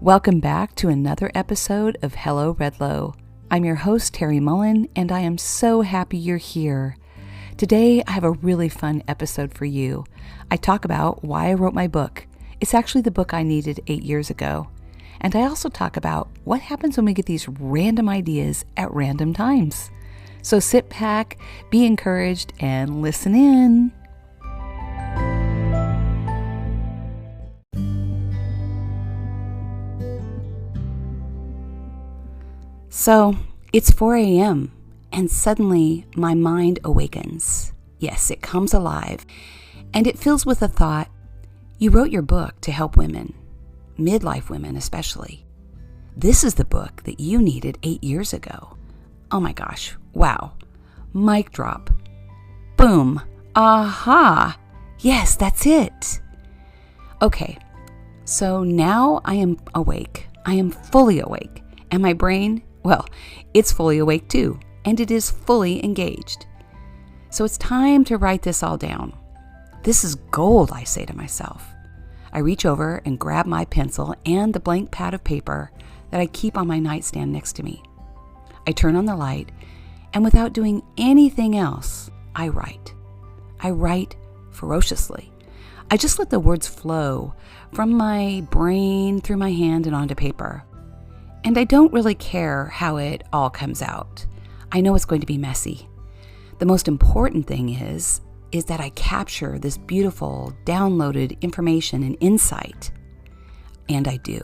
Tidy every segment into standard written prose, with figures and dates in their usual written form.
Welcome back to another episode of Hello Redlow. I'm your host, Terry Mullen, and I am so happy you're here. Today, I have a really fun episode for you. I talk about why I wrote my book. It's actually the book I needed 8 years ago. And I also talk about what happens when we get these random ideas at random times. So sit back, be encouraged, and listen in. So it's 4 a.m. and suddenly my mind awakens. Yes, it comes alive and it fills with the thought, you wrote your book to help women, midlife women especially. This is the book that you needed 8 years ago. Oh my gosh, wow. Mic drop. Boom. Aha. Yes, that's it. Okay, so now I am awake. I am fully awake. And my brain, well, it's fully awake too, and it is fully engaged. So it's time to write this all down. This is gold, I say to myself. I reach over and grab my pencil and the blank pad of paper that I keep on my nightstand next to me. I turn on the light, and without doing anything else, I write. I write ferociously. I just let the words flow from my brain through my hand and onto paper. And I don't really care how it all comes out. I know it's going to be messy. The most important thing is that I capture this beautiful, downloaded information and insight. And I do.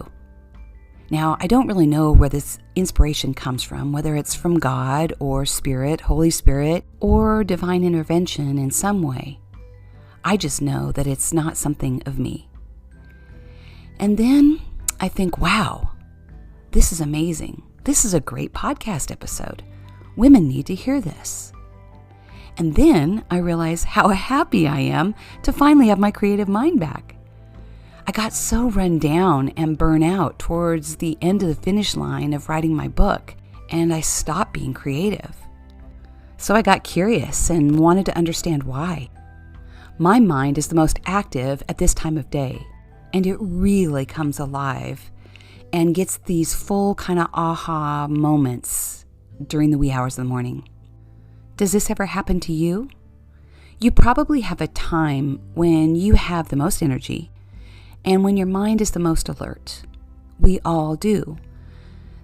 Now, I don't really know where this inspiration comes from, whether it's from God or Spirit, Holy Spirit, or divine intervention in some way. I just know that it's not something of me. And then I think, wow, this is amazing. This is a great podcast episode. Women need to hear this. And then I realize how happy I am to finally have my creative mind back. I got so run down and burnt out towards the end of the finish line of writing my book, and I stopped being creative. So I got curious and wanted to understand why. My mind is the most active at this time of day, and it really comes alive and gets these full kind of aha moments during the wee hours of the morning. Does this ever happen to you? You probably have a time when you have the most energy and when your mind is the most alert. We all do.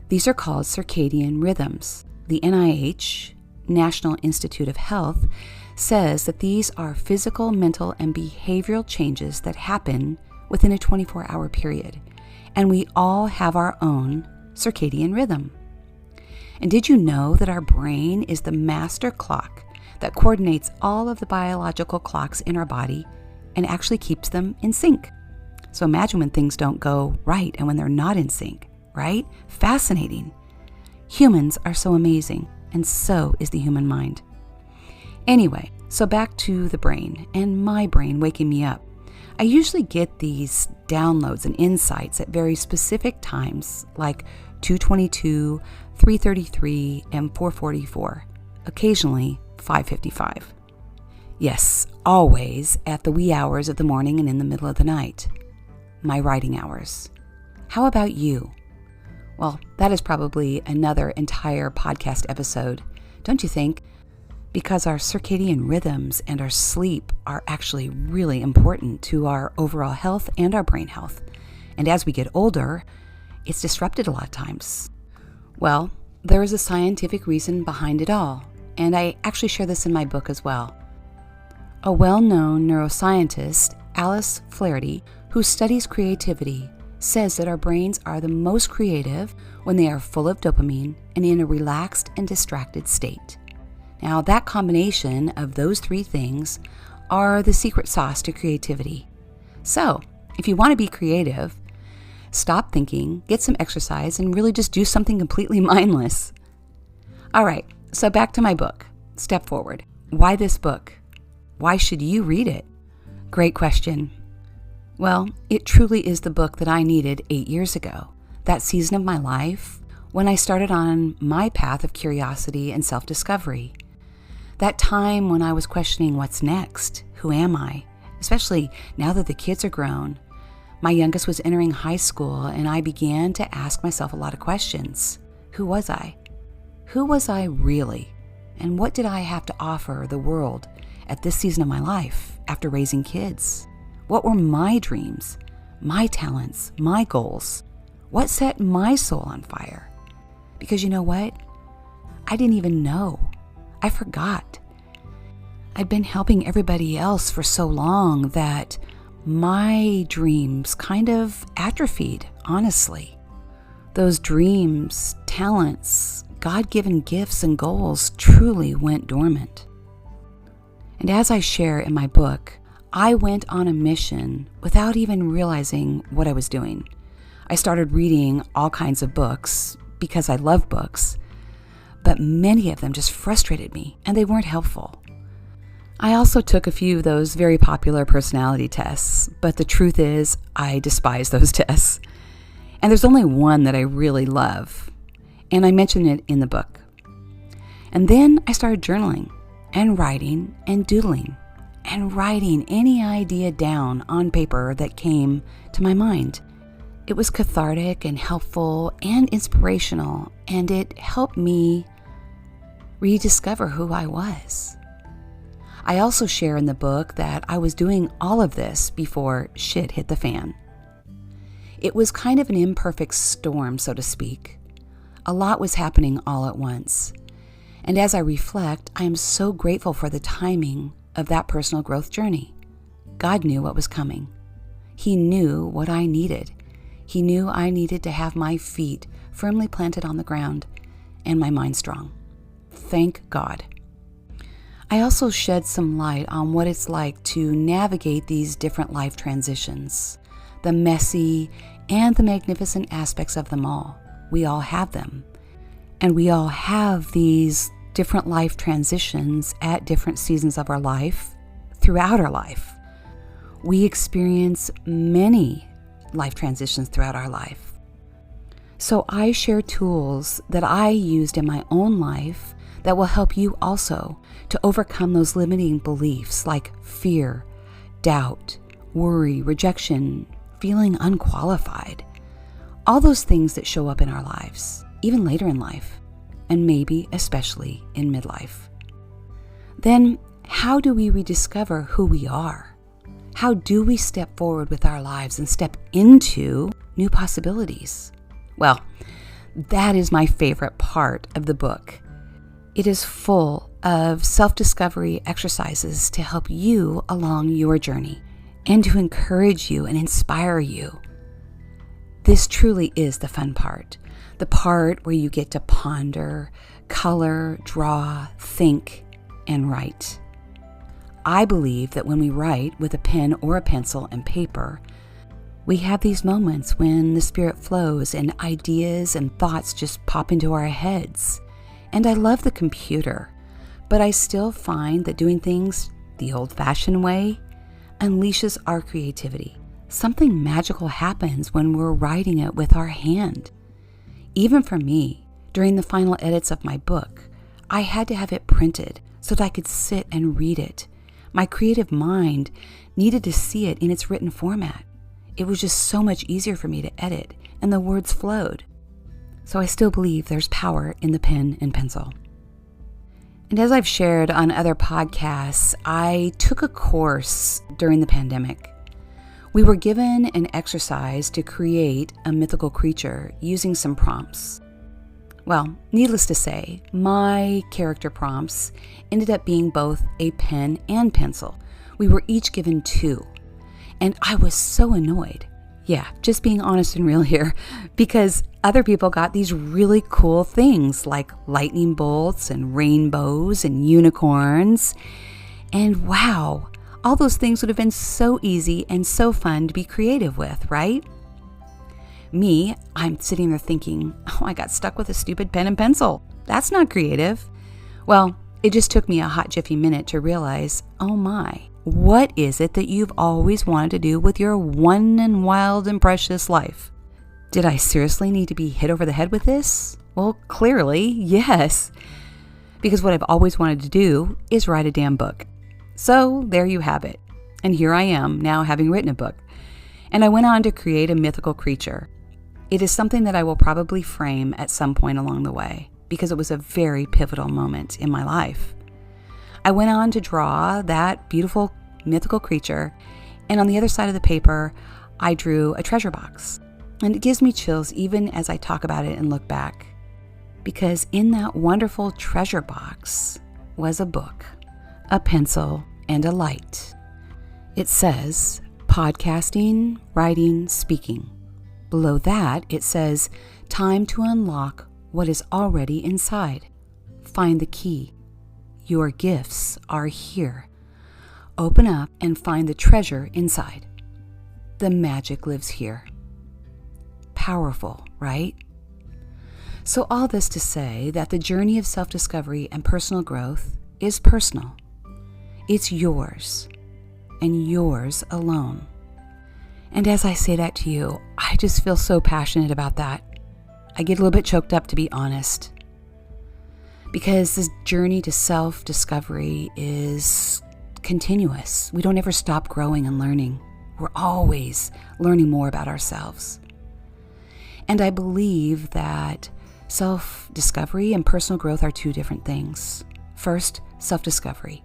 These are called circadian rhythms. The NIH, National Institute of Health, says that these are physical, mental, and behavioral changes that happen within a 24-hour period. And we all have our own circadian rhythm. And did you know that our brain is the master clock that coordinates all of the biological clocks in our body and actually keeps them in sync? So imagine when things don't go right and when they're not in sync, right? Fascinating. Humans are so amazing, and so is the human mind. Anyway, so back to the brain and my brain waking me up. I usually get these downloads and insights at very specific times, like 2:22, 3:33, and 4:44, occasionally 5:55. Yes, always at the wee hours of the morning and in the middle of the night. My writing hours. How about you? Well, that is probably another entire podcast episode, don't you think? Because our circadian rhythms and our sleep are actually really important to our overall health and our brain health. And as we get older, it's disrupted a lot of times. Well, there is a scientific reason behind it all, and I actually share this in my book as well. A well-known neuroscientist, Alice Flaherty, who studies creativity, says that our brains are the most creative when they are full of dopamine and in a relaxed and distracted state. Now, that combination of those three things are the secret sauce to creativity. So, if you want to be creative, stop thinking, get some exercise, and really just do something completely mindless. All right, so back to my book. Step forward. Why this book? Why should you read it? Great question. Well, it truly is the book that I needed 8 years ago. That season of my life when I started on my path of curiosity and self-discovery. That time when I was questioning what's next, who am I, especially now that the kids are grown. My youngest was entering high school, and I began to ask myself a lot of questions. Who was I? Who was I really? And what did I have to offer the world at this season of my life after raising kids? What were my dreams, my talents, my goals? What set my soul on fire? Because you know what? I didn't even know. I forgot. I'd been helping everybody else for so long that my dreams kind of atrophied, honestly. Those dreams, talents, God-given gifts and goals truly went dormant. And as I share in my book, I went on a mission without even realizing what I was doing. I started reading all kinds of books because I love books, but many of them just frustrated me and they weren't helpful. I also took a few of those very popular personality tests, but the truth is I despise those tests. And there's only one that I really love, and I mention it in the book. And then I started journaling and writing and doodling and writing any idea down on paper that came to my mind. It was cathartic and helpful and inspirational, and it helped me rediscover who I was. I also share in the book that I was doing all of this before shit hit the fan. It was kind of an imperfect storm, so to speak. A lot was happening all at once. And as I reflect, I am so grateful for the timing of that personal growth journey. God knew what was coming. He knew what I needed. He knew I needed to have my feet firmly planted on the ground and my mind strong. Thank God. I also shed some light on what it's like to navigate these different life transitions, the messy and the magnificent aspects of them all. We all have them. And we all have these different life transitions at different seasons of our life, throughout our life. We experience many life transitions throughout our life. So I share tools that I used in my own life that will help you also to overcome those limiting beliefs like fear, doubt, worry, rejection, feeling unqualified. All those things that show up in our lives, even later in life, and maybe especially in midlife. Then, how do we rediscover who we are? How do we step forward with our lives and step into new possibilities? Well, that is my favorite part of the book. It is full of self-discovery exercises to help you along your journey and to encourage you and inspire you. This truly is the fun part, the part where you get to ponder, color, draw, think, and write. I believe that when we write with a pen or a pencil and paper, we have these moments when the spirit flows and ideas and thoughts just pop into our heads. And I love the computer, but I still find that doing things the old-fashioned way unleashes our creativity. Something magical happens when we're writing it with our hand. Even for me, during the final edits of my book, I had to have it printed so that I could sit and read it. My creative mind needed to see it in its written format. It was just so much easier for me to edit, and the words flowed. So I still believe there's power in the pen and pencil. And as I've shared on other podcasts, I took a course during the pandemic. We were given an exercise to create a mythical creature using some prompts. Well, needless to say, my character prompts ended up being both a pen and pencil. We were each given 2. And I was so annoyed. Yeah, just being honest and real here, because other people got these really cool things like lightning bolts and rainbows and unicorns. And wow, all those things would have been so easy and so fun to be creative with, right? Me, I'm sitting there thinking, oh, I got stuck with a stupid pen and pencil. That's not creative. Well, it just took me a hot jiffy minute to realize, oh my, what is it that you've always wanted to do with your one and wild and precious life? Did I seriously need to be hit over the head with this? Well, clearly, yes. Because what I've always wanted to do is write a damn book. So there you have it. And here I am now having written a book. And I went on to create a mythical creature. It is something that I will probably frame at some point along the way because it was a very pivotal moment in my life. I went on to draw that beautiful mythical creature, and on the other side of the paper, I drew a treasure box. And it gives me chills even as I talk about it and look back, because in that wonderful treasure box was a book, a pencil, and a light. It says, podcasting, writing, speaking. Below that, it says, time to unlock what is already inside. Find the key. Your gifts are here. Open up and find the treasure inside. The magic lives here. Powerful, right? So all this to say that the journey of self-discovery and personal growth is personal. It's yours, and yours alone. And as I say that to you, I just feel so passionate about that. I get a little bit choked up, to be honest, because this journey to self-discovery is continuous. We don't ever stop growing and learning. We're always learning more about ourselves. And I believe that self-discovery and personal growth are two different things. First, self-discovery.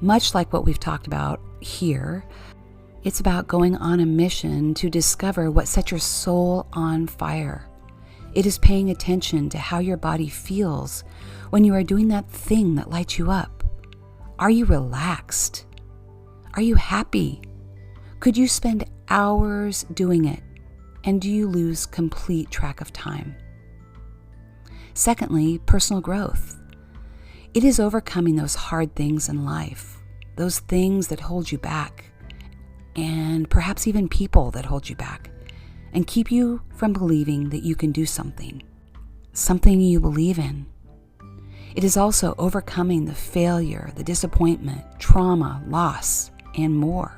Much like what we've talked about here, it's about going on a mission to discover what sets your soul on fire. It is paying attention to how your body feels when you are doing that thing that lights you up. Are you relaxed? Are you happy? Could you spend hours doing it? And do you lose complete track of time? Secondly, personal growth. It is overcoming those hard things in life, those things that hold you back, and perhaps even people that hold you back and keep you from believing that you can do something you believe in. It is also overcoming the failure, the disappointment, trauma, loss, and more.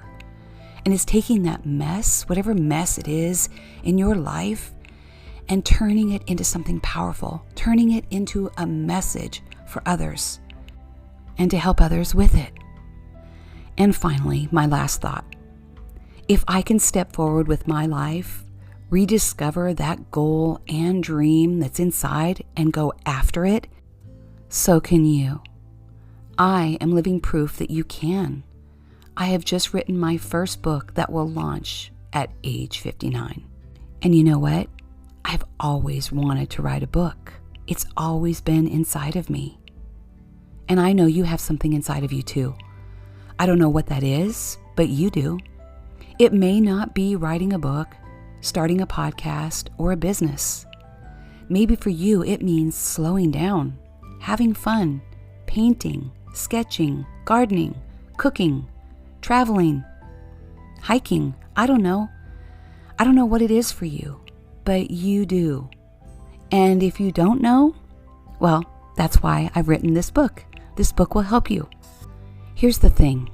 And it's taking that mess, whatever mess it is in your life, and turning it into something powerful, turning it into a message for others, and to help others with it. And finally, my last thought. If I can step forward with my life, rediscover that goal and dream that's inside and go after it, so can you. I am living proof that you can. I have just written my first book that will launch at age 59. And you know what? I've always wanted to write a book. It's always been inside of me. And I know you have something inside of you too. I don't know what that is, but you do. It may not be writing a book, starting a podcast, or a business. Maybe for you, it means slowing down, having fun, painting, sketching, gardening, cooking, traveling, hiking. I don't know. I don't know what it is for you, but you do. And if you don't know, well, that's why I've written this book. This book will help you. Here's the thing.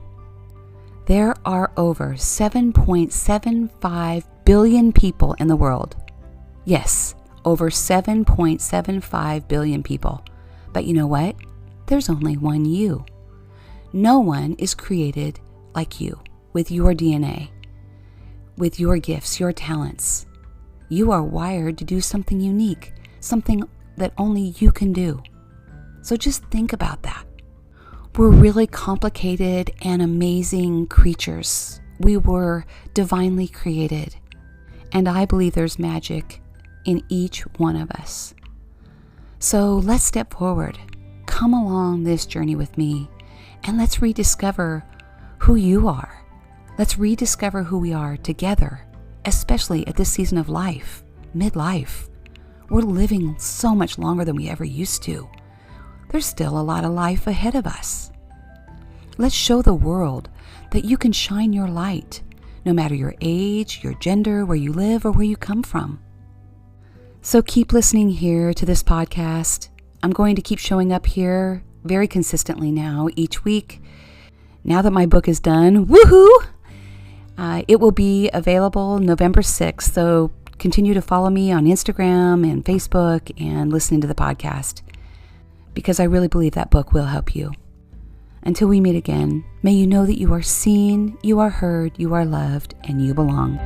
There are over 7.75 billion people in the world. Yes, over 7.75 billion people. But you know what? There's only one you. No one is created like you, with your DNA, with your gifts, your talents. You are wired to do something unique, something that only you can do. So just think about that. We're really complicated and amazing creatures. We were divinely created. And I believe there's magic in each one of us. So let's step forward. Come along this journey with me, and let's rediscover who you are. Let's rediscover who we are together, especially at this season of life, midlife. We're living so much longer than we ever used to. There's still a lot of life ahead of us. Let's show the world that you can shine your light, no matter your age, your gender, where you live, or where you come from. So keep listening here to this podcast. I'm going to keep showing up here very consistently now, each week. Now that my book is done, woohoo! It will be available November 6th, so continue to follow me on Instagram and Facebook and listening to the podcast, because I really believe that book will help you. Until we meet again, may you know that you are seen, you are heard, you are loved, and you belong.